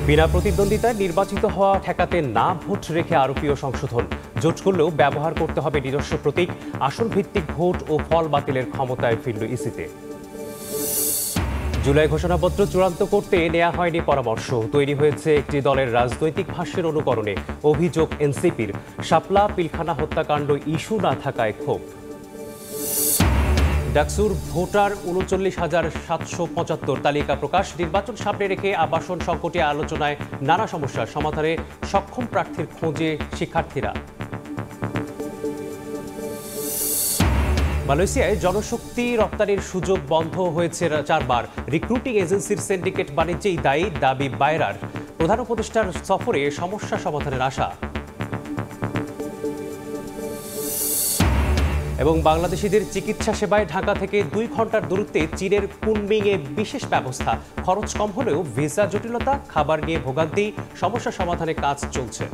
বিনা প্রতিদ্বন্দ্বিতায় নির্বাচিত হওয়া ঠেকাতে না ভোট রেখে আরোপীয় সংশোধন। জোট করলেও ব্যবহার করতে হবে নিজস্ব প্রতীক। আসন ভিত্তিক ভোট ও ফল বাতিলের ক্ষমতায় ফিরল ইসিতে। জুলাই ঘোষণাপত্র চূড়ান্ত করতে নেওয়া হয়নি পরামর্শ। তৈরি হয়েছে একটি দলের রাজনৈতিক ভাষ্যের অনুকরণে। অভিযোগ এনসিপির। শাপলা পিলখানা হত্যাকাণ্ড ইস্যু না থাকায় ক্ষোভ। ডাকসুর ভোটার ৩৯,৭৭৫ তালিকা প্রকাশ। নির্বাচন সামনে রেখে আবাসন সংকটে আলোচনায় নানা সমস্যার সমাধানে সক্ষম প্রার্থীর খোঁজে শিক্ষার্থীরা। মালয়েশিয়ায় জনশক্তি রপ্তানির সুযোগ বন্ধ হয়েছে 4বার। রিক্রুটিং এজেন্সির সিন্ডিকেট বাণিজ্যেই দায়ী দাবি বায়রার। প্রধান উপদেষ্টার সফরে সমস্যা সমাধানের আশা। এবং বাংলাদেশিদের চিকিৎসা সেবায় ঢাকা থেকে 2 ঘন্টার দূরত্বে চীনের কুনমিংয়ে বিশেষ ব্যবস্থা। খরচ কম হলেও ভিসা জটিলতা, খাবার নিয়ে ভোগান্তি, সমস্যা সমাধানে কাজ চলছে।